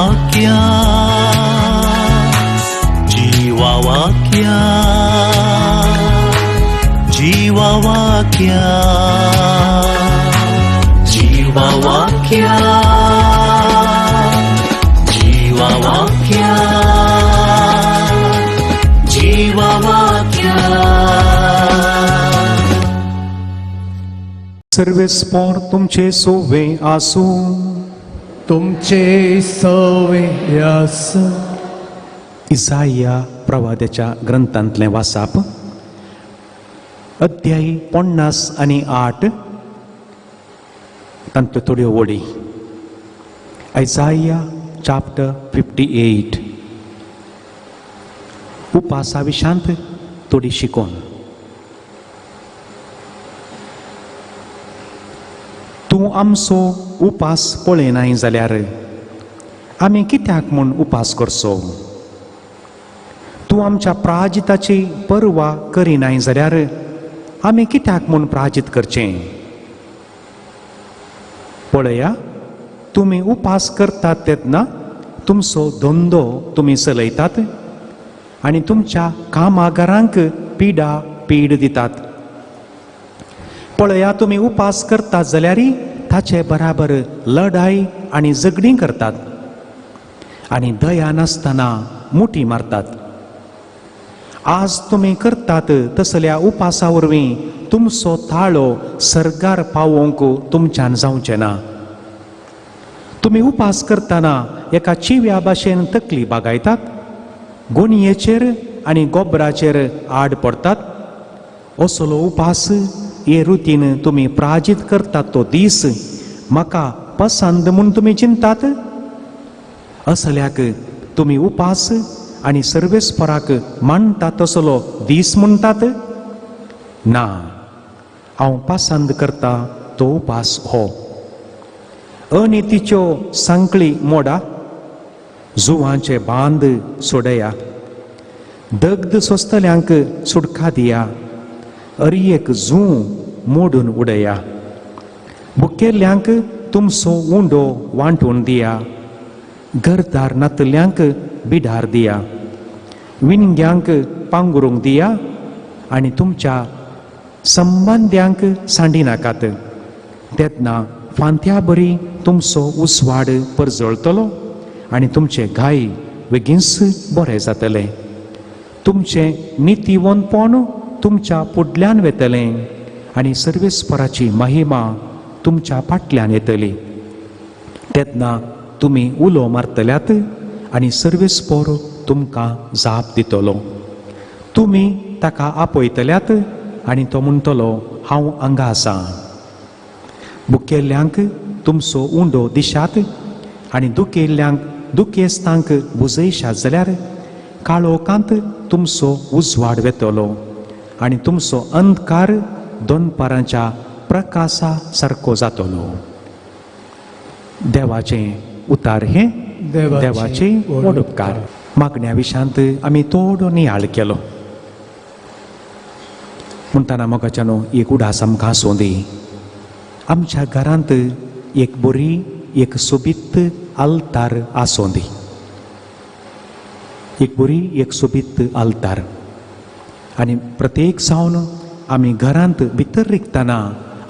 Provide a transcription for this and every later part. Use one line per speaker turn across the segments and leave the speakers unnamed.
वाक्या जीवा वाक्या जीवा वाक्या जीवा वाक्या जीवा वाक्या जीवा वाक्या
सर्वेस्पोर तुमचे सोवे आसू
तुमचे सवे आस
इसाया प्रवाद्याच्या ग्रंथांतले वाचप अध्याय 50 तांत्यो थोड्यो वडी Isaiah chapter 58 उपासा विशांत थोडी शिकोन तूं आमचो उपास पळयनाय जाल्यार आमी कित्याक म्हूण उपास करचो तूं आमच्या प्राजिताची पर्वा करिनाय जाल्यार आमी कित्याक म्हूण प्राजीत करचें पळया तुमी उपास करतात तेन्ना तुमचो धंदो तुमी चलयतात आनी तुमच्या कामागारांक पीड दितात पळया तुमी उपास करतात जाल्यार ताचे बराबर लढाई आनी झगडीं करतात आनी दया नासतना मुठी मारतात आज तुमी करतात तसल्या उपासा वरवीं तुमचो ताळो सर्गार पावोवंक तुमच्यान जावचें ना तुमी उपास करतना एका चिव्या भाशेन तकली बागायतात गोणयेचेर आनी गोबराचेर आड पडतात असलो उपास हे रुतीन तुमी प्राजीत करतात तो दीस म्हाका पसंद म्हूण तुमी चिंतात असल्याक तुमी उपास आनी सर्वेस्पराक मानतात तसलो दीस म्हणटात ना हांव पसंद करता तो उपास हो अनितीच्यो सांकळी मोडा जुवांचे बांद सोडया दग्ध सोंसतल्यांक सुटका दिया अरियेक जूं मोडून उडया भुकेल्ल्यांक तुमचो उंडो वांटून दिया घरदार नातल्यांक बिडार दिया विणग्यांक पांगुरूंक दिया आनी तुमच्या संबंद्यांक सांडी नाकात तेन्ना फांत्या बरी तुमचो उसवाड परजळतलो आनी तुमचे घाई बेगीनच बरें जातलें तुमचें नितीवंतपण तुमच्या फुडल्यान वेतलें आनी सर्वेस्पराची महिमा तुमच्या फाटल्यान येतली तेन्ना तुमी उलो मारतल्यात आनी सर्वेस्पर तुमकां जाप दितलो तुमी ताका आपयतल्यात आनी तो म्हणटलो हांव हांगा आसां भुकेल्ल्यांक तुमचो उंडो दिशात आनी दुखेस्तांक बुजयशात जाल्यार काळोखांत तुमचो उजवाड वेतलो आनी तुमचो अंधकार दोनपारांच्या प्रकाशा सारको जातलो देवाचें उतार हे देवाचे व्हड उपकार मागण्या विशांत आमी थोडो नियाळ केलो म्हणटना मोगाच्यानो एक उडास आमकां आसूं दी आमच्या घरांत एक बरी एक सोबीत आल्तार आसूं दी एक बरी एक सोबीत आल्तार आनी प्रत्येक जावन आमी घरांत भितर रिकतना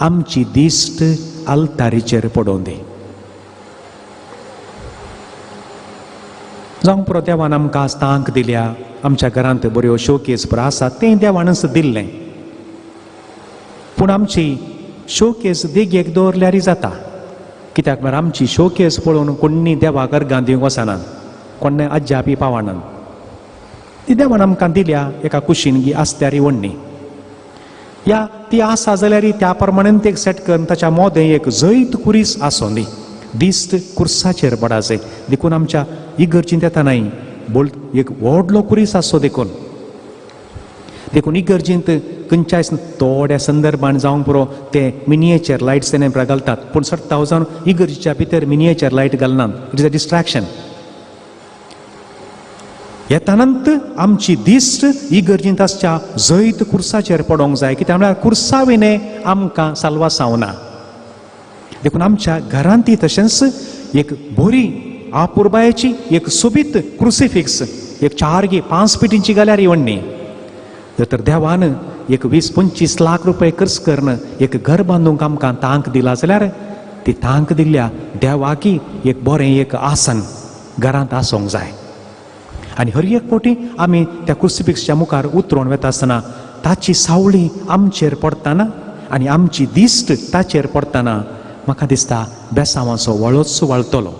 आमची दिश्ट आल्तारीचेर पडोवन दी जावं पुरो देवान आमकां आस्तांक दिल्या आमच्या घरांत बऱ्यो शोकेस पुरो आसात तें देवानच दिल्लें पूण आमची शोकेस देगेक दवरल्यार जाता कित्याक म्हळ्यार आमची शोकेस पळोवन कोणी देवाक अर्गां दिवंक वचनात कोणे अज्जापी पावनात ती देवान आमकां दिल्या एका कुशीन आसत्यारी व्हडणी या ती आसा जाल्यार त्या प्रमाणें तें सेट करून ताच्या मोदें एक जैत कुरीस आसूं दी दिश्ट कुर्साचेर पडा जाय देखून आमच्या इगर्जींत येतानाय एक व्हडलो कुरीस आसो देखून इगर्जींत खंयच्याय थोड्या संदर्भान जावंक पुरो ते मिनियेचर लायट्स तेणे घालतात पूण सट्टा जावन इगर्जीच्या भितर मिनियेचर लायट घालनात इट इज अ डिस्ट्रॅक्शन येतानंत आमची दिश्ट इगर्जींत आसच्या जैत कुर्साचेर पडोंक जाय कित्याक म्हळ्यार कुर्सा विने आमकां साल्वा सावना देखून आमच्या घरांतय तशेंच एक बरी आपुरबायेची एक सुबीत क्रुसिफिक्स एक 4-5 फिटींची गॅलरी वडणी तर देवान एक 20-25 लाख रुपये खर्च करून एक घर बांदूंक आमकां तांक दिला जाल्यार ती तांक दिल्ल्या देवाकी एक बरें एक आसन घरांत आसूंक जाय आनी हर एक फावटी आमी त्या क्रुसिफिक्सच्या मुखार उतरोवन वता आसतना ताची सावळी आमचेर पडटाना आनी आमची दिश्ट ताचेर पडटाना म्हाका दिसता बेसांवाचो वळोच वळतलो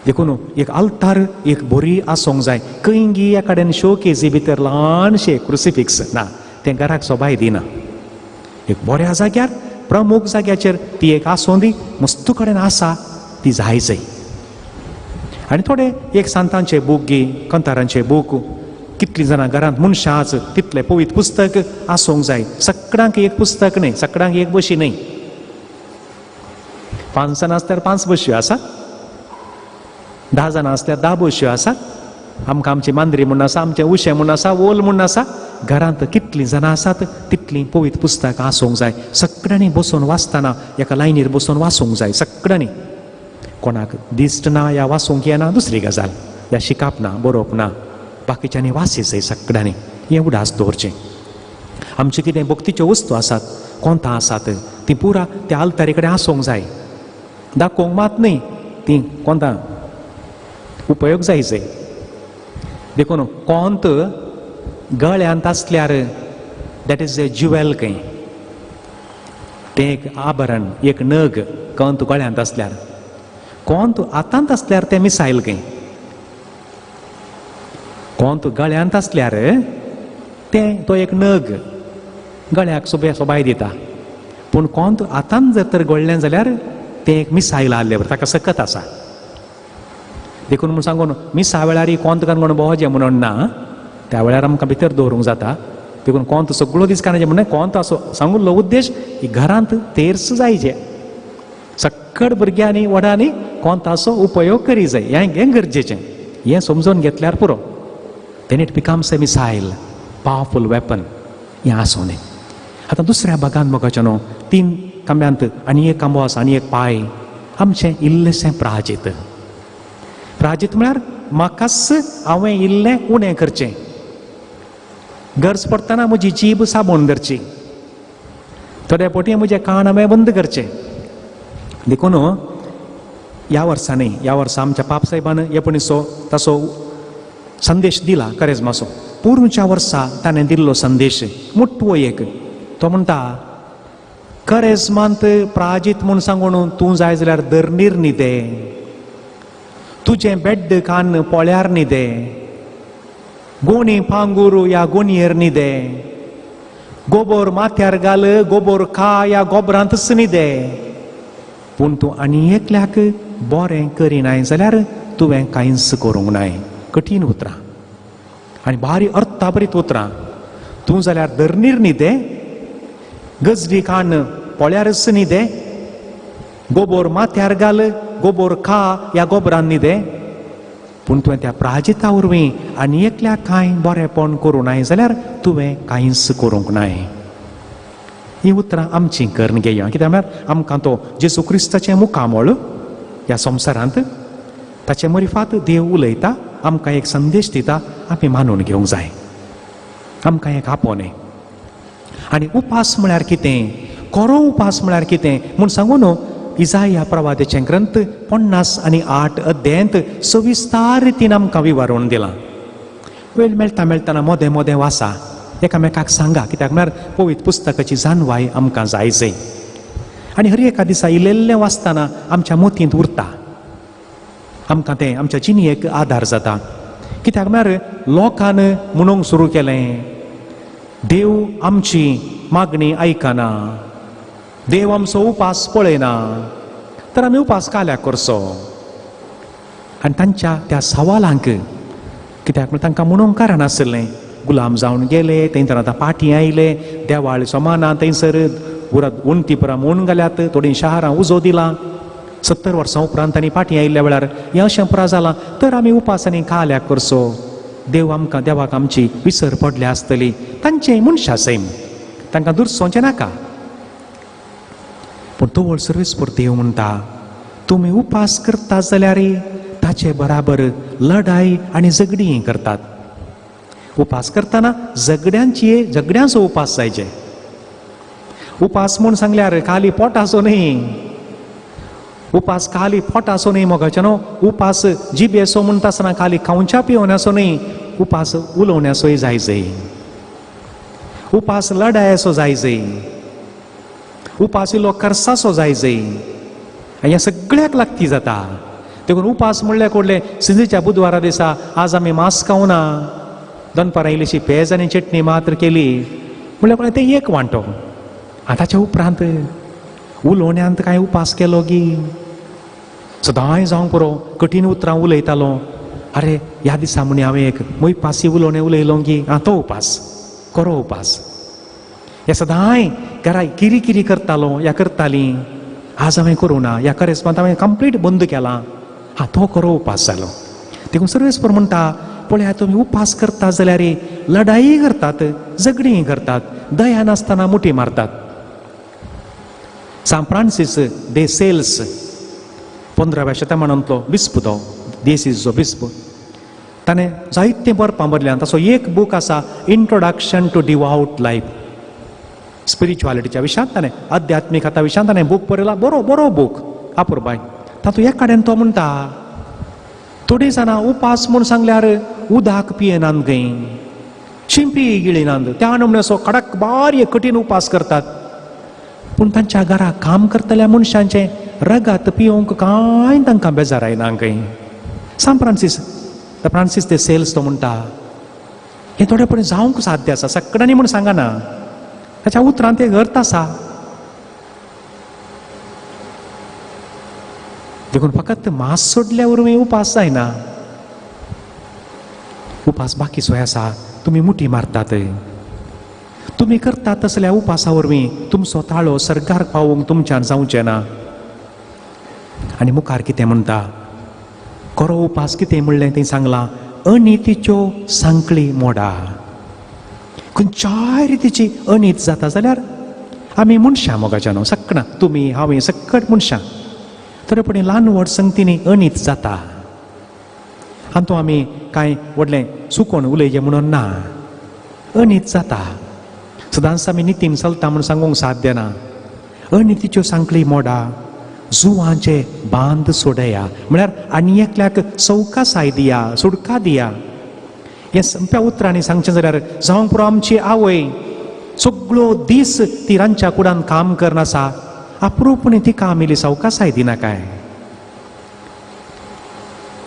देखून एक आल्तार एक बरी आसूंक जाय खंयी एकाडेन शो केजी भितर ल्हानशें क्रुसिफिक्स ना तें घराक सोबाय दिना एक बऱ्या जाग्यार प्रमुख जाग्याचेर ती एक आसूं दी मस्तू कडेन आसा ती जाय आनी थोडे एक सांतांचे बूक घे कंतारांचे बूक कितलीं जाणां घरांत मनशांच तितलें पवित्र पुस्तक आसूंक जाय सगळ्यांक एक पुस्तक न्ही सगळ्यांक एक बशी न्ही 5 जाणां आसल्यार 5 बश्यो आसा 10 जाणां आसल्यार 10 बश्यो आसात आमकां आमची मांद्री म्हूण आसा आमचें उशें म्हूण आसा ओल म्हूण आसा घरांत कितलीं जाणां आसात तितलीं पवित्र पुस्तकां आसूंक जाय सगळ्यांनी बसून वाचतना एका लायनीर बसून वाचूंक जाय सगळ्यांनी कोणाक दिश्ट ना या वाचूंक येना दुसरी गजाल या शिकप ना बरोवप ना बाकीच्यांनी वाचीचंय सगळ्यांनी हें उडास दवरचें आमचे कितें भक्तीच्यो वस्तू आसात कोंतां आसात ती पुरा त्या आल्तारी कडेन आसूंक जाय दाखोवंक मात न्ही ती कोंतां उपयोग जायचे देखून कोंत गळ्यांत आसल्यार दॅट इज ए ज्युवेल खंय तें एक आभरण एक नग कोंत गळ्यांत आसल्यार कोंत हातांत आसल्यार तें मिसायल खंय कोंत गळ्यांत आसल्यार तें तो एक नग गळ्याक सोबाय दिता पूण कोंत हातांत जर तर गळ्ळें जाल्यार तें एक मिसायल आहलें ताका सकत आसा देखून म्हूण सांगून मिसा वेळार कोंत काणकोण बोवचें म्हणून ना त्या वेळार आमकां भितर दवरूंक जाता देखून कोंत सगळो दीस काणचें म्हणून कोंत असो सांगून उद्देश की घरांत तेर्स जायचे सक्कड भुरग्यांनी वडांनी कोंताचो उपयोग करी जाय हें गरजेचें हें समजून घेतल्यार पुरो then it becomes a missile powerful weapon हें आसूं न्ही आतां दुसऱ्या भागांत बघचें न्हू 3 खांब्यांत आनी एक खांबो आसा आनी एक पाय आमचें इल्लेशें प्राजीत म्हळ्यार म्हाकाच हांवें इल्लें उणें करचें गरज पडटना म्हजी जीब साबून धरची थोड्या फावटी म्हजें कान हांवें बंद करचें देखून ह्या वर्सा आमच्या पाप साहेबान एपणीसो ताचो संदेश दिला करेजमाचो पूर्वच्या वर्सा ताणें दिल्लो संदेश मोठो एक तो म्हणटा करेजमांत प्राजीत म्हूण सांगून तूं जाय जाल्यार धरणीर न्ही दे तुजें बेड्ड कान पोळ्यार न्ही दे गोणी पांगूर या गोणयेर न्ही दे गोबोर माथ्यार घाल गोबोर खा या गोबरांतच न्ही दे पूण तूं आनी एकल्याक बरें करिनाय जाल्यार तुवें कांयच करूंक नाय कठीण उतरां आनी बारी अर्थाभरीत उतरां तूं जाल्यार धरणीर न्ही दे गजडी कान पोळ्यारच न्ही दे गोबोर माथ्यार घाल गोबोर खा या गोबरान न्ही दे पूण तुवें त्या प्राजिता वरवीं आनी एकल्याक कांय बरेंपण करूं नाय जाल्यार तुवें कांयच करूंक नाय ही उतरां आमची करून घेया कित्याक म्हळ्यार आमकां तो जेजू क्रिस्ताचें मुखामळ ह्या संवसारांत ताचे मरिफात देव उलयता आमकां एक संदेश दिता आमी मानून घेवंक जाय आमकां एक आपोवणें आनी उपास म्हळ्यार कितें खरो उपास म्हळ्यार कितें म्हूण सांगून इजाया प्रवादेचें ग्रंथ 58 अध्यायांत सविस्तार रितीन आमकां विवरण दिलां वेळ मेळटाना मोदें मोदें वाचा एकामेकाक सांगा कित्याक म्हळ्यार पवित्र पुस्तकाची जाणवाय आमकां जायचे आनी हर एका दिसा इल्लें वाचतना आमच्या मोतींत उरता आमकां तें आमच्या जिणेक आदार जाता कित्याक म्हळ्यार लोकान म्हणूंक सुरू केलें देव आमची मागणी आयकना देव आमचो उपास पळयना तर आमी उपास काल्याक करचो आनी तांच्या त्या सवालांक कित्याक तांकां म्हणूंक कारण आसलें गुलाम जावन गेले थंयसर आतां पाटी आयले देवाळ सोमाना थंयसर उणतीपुरा म्हणून गेल्यात थोडीं शारां उजो दिला 70 वर्सां उपरांत तांणी पाटी आयिल्ल्या वेळार हें अशें पुरा जालां तर आमी उपास आनी काल्याक करचो देव आमकां देवाक आमची विसर पडली आसतली तांचें मनशां सैम तांकां दुरसोवचें नाका पूण तो सर्वीस पर देव म्हणटा तुम्ही उपास करता जाल्यार ताचे बराबर लढाई आणि झगडी करतात. उपास करताना झगड्यांचो उपास जायचे. उपास म्हूण सांगल्यार खाली पोटाचो न्ही. उपास खाली पोटाचो न्ही मोगाचे न्हू. उपास जिबेचो म्हणटा आसतना खाली खावच्या पिवण्याचो न्ही. उपास उलोवण्याचोय जायचो. उपास लढायचो जायचो. उपास इल्लो कर्साचो जायचो. ह्या सगळ्याक लागती जाता. देखून उपास म्हणल्यार कोडले सिंधीच्या बुधवारा दिसा आज आमी मांस खावना, दनपारां इल्लीशी पेज आनी चटणी मात्र केली म्हणल्यार ते एक वांटो. ताच्या उपरांत उलोवण्यांत कांय उपास केलो गी. सदांय जावं पुरो कठीण उतरां उलयतालो. अरे ह्या दिसा म्हणे हांवें एक मोयपासी उलोवणें उलयलो गी. तो उपास खरो उपास. हे सदांय घरा किरी किरी करतालो ह्या करतालीं. आज हांवें करूं ना ह्या करेस्पांत हांवें कंप्लीट बंद केला. तो खरो उपास जालो. देखून सर्वेस्पर म्हणटा पळय तुमी उपास करता जाल्यार लढाई करतात, झगडी करतात, दया नासतना मुठी मारतात. सान फ्रांसीस दे सेल्स 15व्या शेतमानांतलो बिस्प तो देसीचो बिस्प. ताणें जायतें बरपां बरयल्यां. ताचो एक बूक आसा इंट्रोडक्शन टू डिवाउट लायफ. स्पिरिच्युअलिटीच्या विशयांत ताणें आध्यात्मिकता विशयांत ताणें बूक बरयला. बरो बूक आपुरबाय. तातूंत एक कडेन तो म्हणटा थोडीं जाणां उपास म्हूण सांगल्यार उदक पियेनात खंय, शिंपी गिळिनात, त्या नमण्याचो कडक बारीक कठीण उपास करतात. पूण तांच्या घरा काम करतल्या मनशांचे रगत पिवंक कांय तांकां बेजार आयना खंय. सान फ्रांसीस दे सेल्स तो म्हणटा हें थोडेपणी जावंक साध्य आसा. सगळ्यांनी म्हूण सांगना. ताच्या उतरांत एक अर्थ आसा. देखून फकत मास सोडल्या वरवीं उपास जायना. उपास बाकीचोय आसा. तुमी मुठी मारतात, तुमी करतात तसल्या उपासा वरवीं तुमचो ताळो सरकार पावोवंक तुमच्यान जावचें ना. आनी मुखार कितें म्हणटा खरो उपास कितें म्हणलें तें सांगलां. अनितीच्यो सांकळी मोडा. खंयच्याय रितीची अनीत जाता जाल्यार आमी मनशां मोगाच्या न्हू. सगळां तुमी हांवें सगळ मनशां तरीपणी ल्हान व्हड संगतींनी अनीत जाता. आनी तो आमी कांय व्हडलें चुकोवन उलयचें म्हणून ना. अनीत जाता. सदांच आमी नितीन चलता म्हूण सांगूंक साध्य ना. अनितीच्यो सांकळी मोडा, जुवांचे बांद सोडया. म्हळ्यार आनी एकल्याक सवकासाय दिया, सुडका दिया. हे संप्या उतरांनी सांगचें जाल्यार जावं पुरो आमची आवय सगळो दीस ती रांदच्या कुडान काम करनासा. अप्रूपणी तिका आमी सवकासाय दिना काय.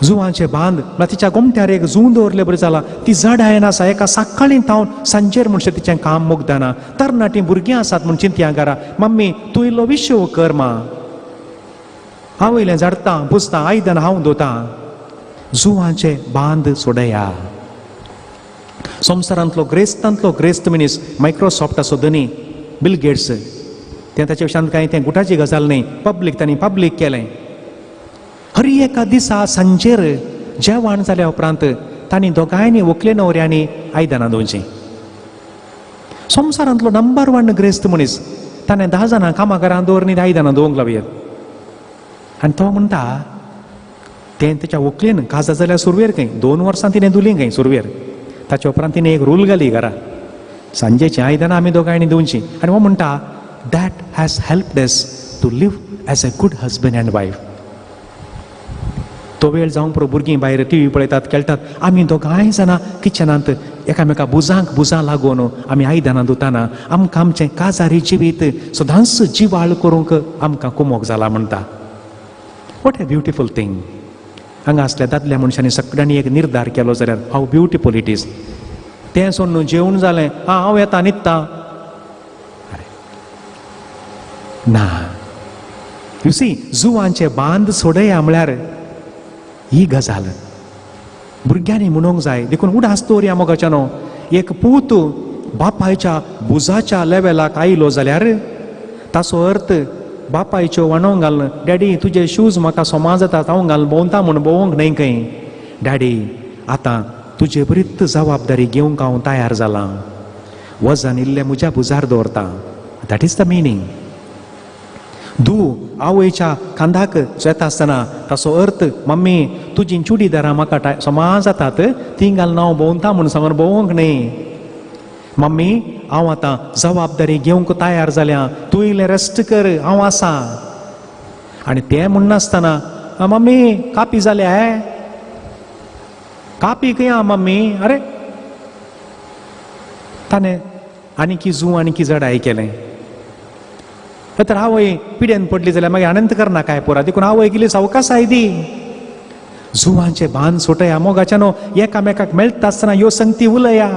जुवांचे बांद म्हळ्यार तिच्या गोमट्यार एक जूं दवरलें बरें जालां. ती जड आयनासा. एका सकाळीं थावन सांजेर म्हणचे तिचें काम मुगदाना. तरणाटीं भुरगीं आसात म्हूण चिंतया घरा. मम्मी तूं इल्लो विशव कर मा. हांव इल्लें झाडटां पुसतां आयदनां हांव धुतां. जुवांचे बांद सोडया. संवसारांतलो ग्रेस्त मनीस मायक्रोसॉफ्टाचो धनी बिल गेट्स तें ताचे विशयांत कांय तें गुटाची गजाल न्ही. तांणी पब्लीक केलें. हर एका दिसा सांजेर जेवण जाल्या उपरांत तांणी दोगांयनी व्हंकले न्हवऱ्यांनी आयदनां धुवचीं. संवसारांतलो नंबर 1 ग्रेस्त मनीस ताणें 10 जाणां कामागारां दवरनी आयदनां धुवंक लावयात. आनी तो म्हणटा तें ताच्या व्हंकलेन काजा जाल्यार सुरवेर खंय 2 वर्सां तिणें धुलीं खंय सुरवेर. ताचे उपरांत तिणें एक रूल घाली घरा सांजेची आयदनां आमी दोगांयनी धुवचीं. आनी हो म्हणटा that has helped us to live as a good husband and wife. तो वेळ जावंक पुरो भुरगीं भायर टीव्ही पळयतात, खेळटात. आमी दोगांय जाणां किचनांत एकामेका बुजां लागून आमी आयदनां धुताना आमकां आमचें काजारी जिवीत सदांच जिवाळ करूंक आमकां कुमोग जाला म्हणटा. What a beautiful thing. हांगा असल्या दादल्या मनशांनी सगळ्यांनी एक निर्धार केलो जाल्यार हाव ब्युटिफूल इट इज. तें सोडून जेवण जालें हांव येता न्हिदतां ना. यू सी जुवांचे बांद सोडया म्हळ्यार ही गजाल भुरग्यांनी म्हणूंक जाय. देखून उडास दवरया मोगाच्यानो. एक पूत बापायच्या बुजाच्या लेवलाक आयलो जाल्यार ताचो अर्थ बापायच्यो वाणो घालून डॅडी तुजे शूज म्हाका सोमाज येतात हांव घालून भोंवता म्हूण भोवंक न्हय खंय. डॅडी आतां तुजे बरीच जबाबदारी घेवंक हांव तयार जालां. वजन इल्लें म्हज्या बुजार दवरता. That is the meaning. धू आवयच्या कांधाक येता आसतना ताचो अर्थ मम्मी तुजी चुडीदारां म्हाका समान जातात ती घालून हांव भोंवता म्हूण सांगून भोंवंक न्ही. मम्मी हांव आतां जबाबदारी घेवंक तयार जाल्या, तूं इल्लें रेस्ट कर, हांव आसां. आनी तें म्हणनासतना मम्मी कापी जाल्या कापी खंय मम्मी. अरे ताणें आनी जड आयकलें. तर आवय पिड्यान पडली जाल्यार मागीर आनंद करना काय पुरा, देखून आवय गेली सावकास दी. जुवांचे भान सुटया मोगाच्यानो, एकामेकाक मेळटा आसतना ह्यो संगती उलया.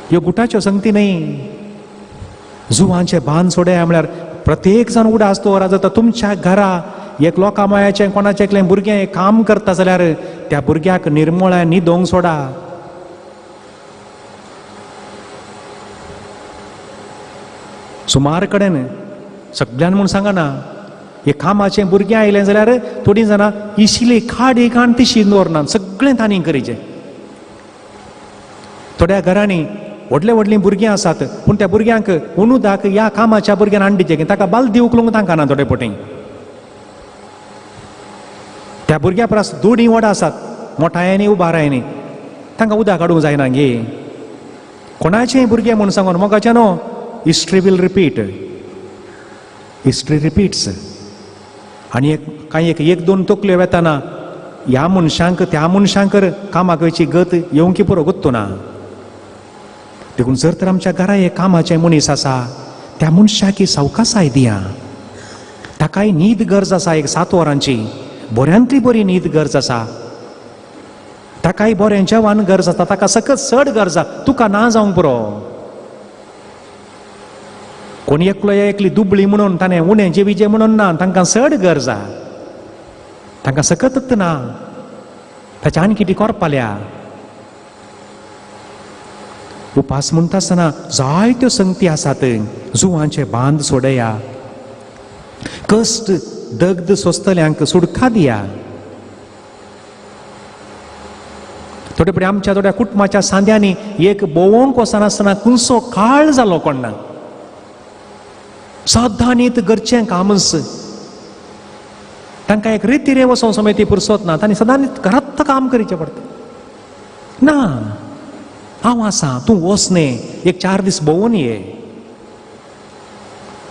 ह्यो गुटाच्यो संगती न्ही. जुवांचे भान सोडया म्हळ्यार प्रत्येक जाण उडास दवरा. जाता तुमच्या घरा एक लोकांमयाचें कोणाचें एकलें भुरगें काम करता जाल्यार त्या भुरग्याक निर्मळाय न्हिदोंक सोडा. सुमार कडेन सगळ्यान म्हूण सांगना, एक कामाचें भुरगें आयलें जाल्यार थोडीं जाणां इशिली खाड एक आण तिशी दवरनात, सगळें तांणी करीचें. थोड्या घरांनी व्हडलीं व्हडलीं भुरगीं आसात पूण त्या भुरग्यांक अनुदाक ह्या कामाच्या भुरग्यान हाडचें, ताका बालदी उखलूंक तांकां थोडे पटी. त्या भुरग्या परस दोडी व्हड आसात, मोठायांनी उबारायांनी, तांकां उदक काडूंक जायना गे. कोणाचेंय भुरगें म्हूण सांगून मोगाचें न्हू, history will repeat. History repeats. आनी एक दोन तकल्यो वेताना ह्या मनशांक त्या मनशांक कामाक वयची गत येवंकी पुरो गुत्तो ना. देखून जर तर आमच्या घरा एक कामाचें मनीस आसा, त्या मनशाक ही सावकासाय दिया. ताकाय न्हीद गरज आसा, एक 7 वरांची बऱ्यांतली बरी न्हीद गरज आसा. ताकाय बरें जेवण गरज आसा, ताका सकत चड गरज आसा, तुका ना जावंक पुरो. कोण एकली दुबळी म्हणून ताणें उणें जेविचें म्हणून ना, तांकां चड गरज आसा, तांकां सकतच ना. ताच्या आनी कितें करपाल्या. उपास म्हणटा आसतना जायत्यो संगती आसात. जुवांचे बांद सोडया. कश्ट दग्ध सोंसतल्यांक सुडका दिया. थोडे पडे आमच्या थोड्या कुटुंबाच्या सांद्यांनी एक बोवोंक वचनासतना खुंयचो काळ जालो कोणना. सदां न्हीद घरचें कामच. तांकां एक रितीरे वचों समेती पुरसत ना, तांणी सदां न्हीद घरांत काम करचें पडटा. ना, हांव आसां, तूं वच न्ही, एक 4 दीस भोंवून ये,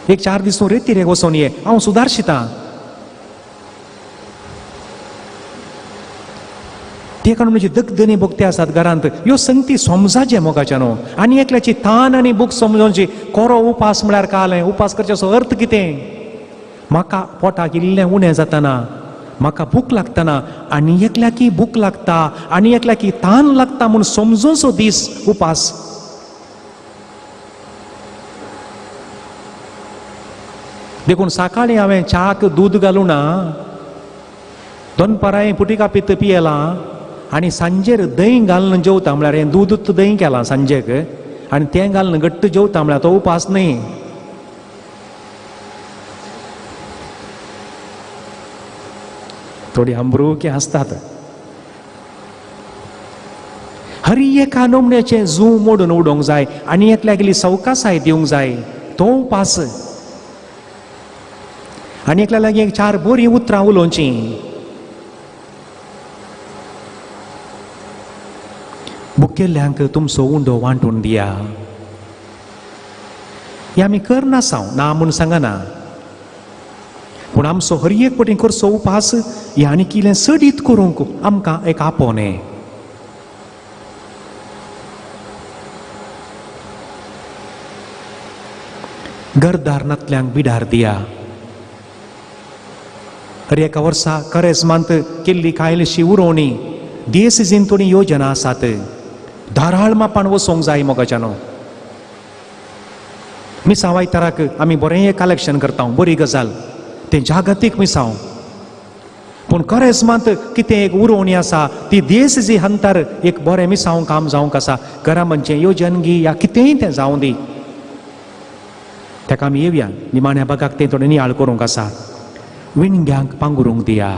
एक 4 दीस तूं रितीरे वचोन ये, हांव सुदारशितां. ते कारण म्हणजे दगदनी भोगते आसात घरांत, ह्यो संगती समजाचे मोगाच्या न्हू. आनी एकल्याची तान आनी भूक समजोवची. खरो उपास म्हळ्यार कालें, उपास करचेचो अर्थ कितें. म्हाका पोटाक इल्लें उणें जाताना, म्हाका भूक लागतना, आनी एकल्याकी भूक लागता, आनी एकल्याकी तान लागता म्हूण समजूचो दीस उपास. देखून सकाळीं हांवें च्याक दूद घालूं ना, 2 पराय पुटी कापीत पियेलां, आनी सांजेर दही घालून जेवता म्हळ्यार हें दूदच दही केलां सांजेक, आनी तें घालून घट्ट जेवता म्हळ्यार तो उपास न्ही. थोडी अंबरूकी आसतात. हरी एका नमण्याचें जूं मोडून उडोवंक जाय, आनी एकल्याक गेली सवकासाय दिवंक जाय, तो उपास. आनी एकल्या लागीं 4 बरीं उतरां उलोवचीं. भुकेल्ल्यांक तुमचो उंडो वांटून दिया. हें आमी करनासाव ना म्हूण सांगना, पूण आमचो हर एक पटी करचो उपास हें आनी कितें सडीत करूंक आमकां एक आपोवणें. घरदारणांतल्यांक बिडार दिया. हर एका वर्सा करेस्मांत केल्ली कायलशी उरोवणी देसजीन थोडी योजना आसात. धाराळ मापान वचोंक जाय मोगाच्यानो. मिसांव आयताराक आमी बरें कलेक्शन करता, बरी गजाल, तें जागतीक मिसांव. पूण करेस्मांत कितें एक उरोवणी आसा ती देसजी हंतार एक बरें मिसांव काम जावंक आसा. घरा म्हणजे येवजणगी या कितेंय तें जावं दी, तेका आमी येवया. निमाण्या भागाक तें थोडें नियाळ करूंक आसा. विणग्यांक पांगुरूंक दिया.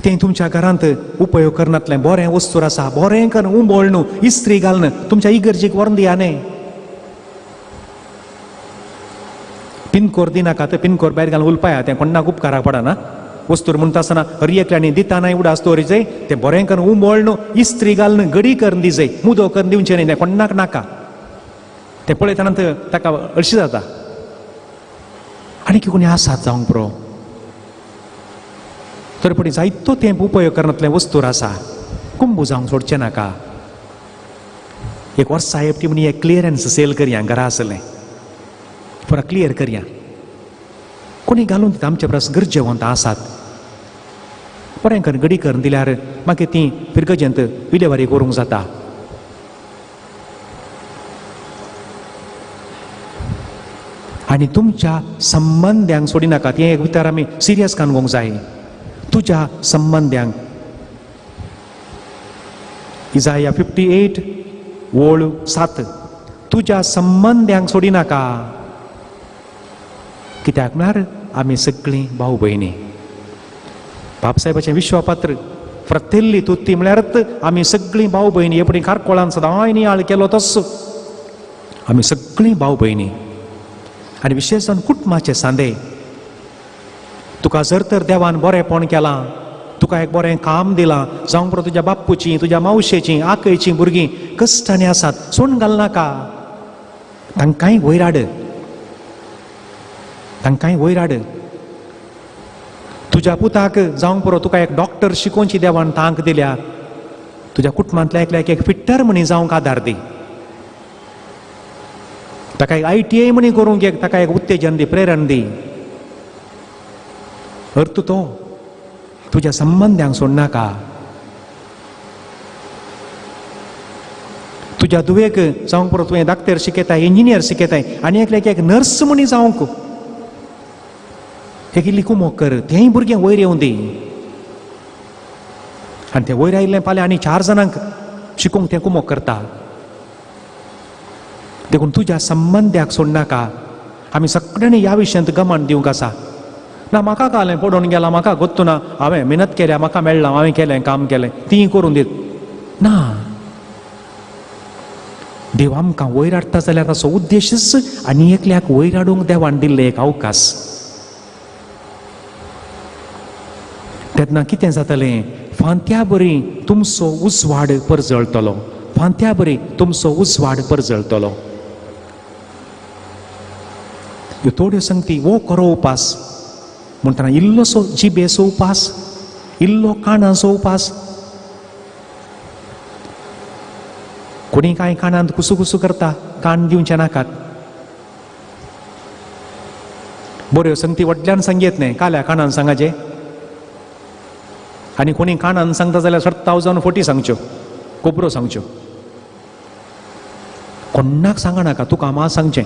ते तुमच्या घरांत उपयोग करनातलें बरें वस्तूर आसा बरें करून उमळणू इस्त्री घालून तुमच्या इगर्जेक व्हरून दियाने. पिनकोर दिनाका तर पिनकोर भायर घालून उलपाया तें कोणाक उपकाराक पडना. वस्तूर म्हणटा आसतना रियेकल्यांनी दितानाय उडास दवरिचें तें बरें करून उमळणू इस्त्री घालून घडी करून दिजय मुदो करून दिवचें न्ही तें कोणाक नाका. तें पळयतना ताका हरशीं जाता. आनी कोणी आसात जावंक पुरो तर पूण जायतो तेंप उपयोग करनातलें वस्तूर आसा कुंबू जावंक सोडचें नाका. एक वर्सा एपटी म्हणी एक क्लियरन्स सेल करया घरा आसलें पुरा क्लियर करया. कोणी घालून दिता आमचे परस गरजेवंत आसात. बरें करून घडी करून दिल्यार मागीर ती फिरगजेंत विलेवारी करूंक जाता. आनी तुमच्या संबंद्यांक सोडिनाका. तें एक भितर आमी सिरियस काणूंक जाय. तुज्या संबंद्यांक इजाया 58 ओळ 7 तुज्या संबंद्यांक सोडिनाका. कित्याक म्हळ्यार आमी सगळीं भाव भयणी. बापसाहेबाचें विश्वापत्र फ्रतेल्ली तुत्ती म्हळ्यारच आमी सगळीं भाव भयणी. एपडी कारकोळान सदां नियाळ केलो तस्सो आमी सगळीं भाव भयणी. आनी विशेशण कुटुंबाचे सांदे. तुका जर तर देवान बरेंपण केलां तुका एक बरें काम दिलां जावं पुरो तुज्या बापूचीं तुज्या मावशेचीं आकयचीं भुरगीं कश्टांनी आसात सोडून घालनाका. तांकांय वयर हाड. तांकांय वयर हाड. तुज्या पुताक जावंक पुरो तुका एक डॉक्टर शिकोवची देवान तांक दिल्या तुज्या कुटुंबांतल्या एकल्याक एक फिट्टर म्हणी जावंक आदार दी. ताका एक ITI म्हणी करूंक एक ताका एक उत्तेजन दी प्रेरण दी. अर्थ तो तुज्या संबंद्यांक सोडनाका. तुज्या दुवेक जावंक पुरो तुवें धाकटेर शिकयताय इंजिनियर शिकयताय आनी एकल्याक एक नर्स म्हणी जावंक एक इल्ली कुमोग कर. तेंय भुरगें वयर येवं दी. आनी तें वयर आयिल्लें फाल्यां आनी 4 जाणांक शिकोवंक तें कुमोग करता. देखून तुज्या संबंद्याक सोडनाका. आमी सगळ्यांनी ह्या विशयांत गमंत दिवंक आसा. ना म्हाका कालें पडून गेलां म्हाका गोत्तू ना हांवें मेहनत केल्या म्हाका मेळ्ळां हांवें केलें काम केलें तीं करून दीत ना. देव आमकां वयर हाडटा जाल्यार ताचो उद्देशच आनी एकल्याक वयर हाडूंक देवान दिल्लें एक अवकाश. तेन्ना कितें जातलें फांत्या बरी तुमचो उजवाड परजळटलो. फांत्या बरी तुमचो उजवाड परजळटलो. ह्यो थोड्यो संगती वो खरो उपास म्हणटना इल्लोसो जिबेचो उपास इल्लो कानाचो उपास. कोणी कांय कानांत कुसू करता कान दिवचे नाकात. बऱ्यो संगती व्हडल्यान सांगयत न्हय काल्या कानान सांगाचे. आनी कोणी कानान सांगता जाल्यार 1000 फावटी सांगच्यो कोबरो सांगच्यो. कोणाक सांगनाका तुका मा सांगचें.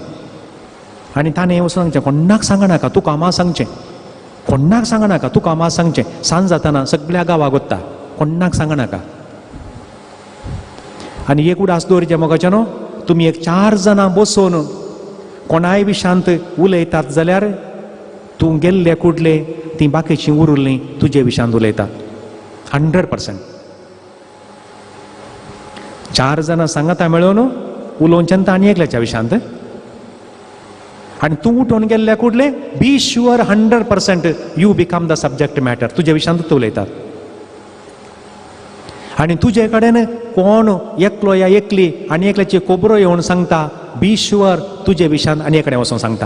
आनी ताणें वचून सांगचें कोणाक सांगनाका तुका मा सांगचें. कोणाक सांगनाका तुका मा सांगचें. सांज जाताना सगळ्या गांवाक वता कोणाक सांगनाका. आनी एक उडास दवरचें मोगाचें न्हू. तुमी एक 4 जाणां बसोवन कोणाय विशांत उलयतात जाल्यार तूं गेल्ले कुडले ती बाकीचीं उरिल्लीं तुजे विशांत उलयतात 100%. 4 जाणां सांगता मेळून उलोवचें आनी एकल्याच्या विशांत. आनी तूं उठोवन गेल्ल्या कुडले be sure 100% you become the subject matter. तुजे विशांत उलयतात. आनी तुजे कडेन कोण एकलो या एकली आनी एकल्याची कोबरो येवन सांगता बी शुअर तुजे विशांत आनी एकडे वचून सांगता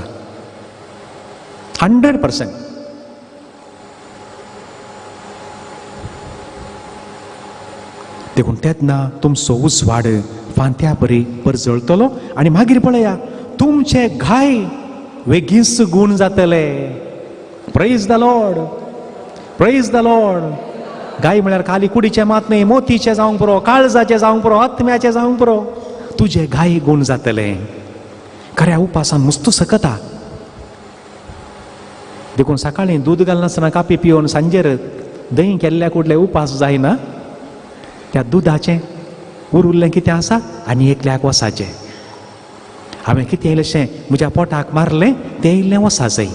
100%. देखून तेन्ना तुमचो उजवाड फांत्या बरी परजळटलो. आनी मागीर पळया तुमचे घाय वेगीच गूण जातले. Praise the Lord. Praise the Lord. गाय म्हळ्यार खाली कुडीचें मात न्ही. मोतीचें जावंक पुरो काळजाचें जावंक पुरो आत्म्याचें जावंक पुरो तुजे घाय गूण जातले. खऱ्या उपासान मुस्त सकता. देखून सकाळीं दूद घालनासतना कापी पिवन सांजेर दही केल्ल्या कुडले उपास जायना. त्या दुदाचें उरिल्लें कितें आसा आनी एकल्याक वसाचें. हांवें कितें इल्लेशें म्हज्या पोटाक मारलें तें इल्लें वसा जाय.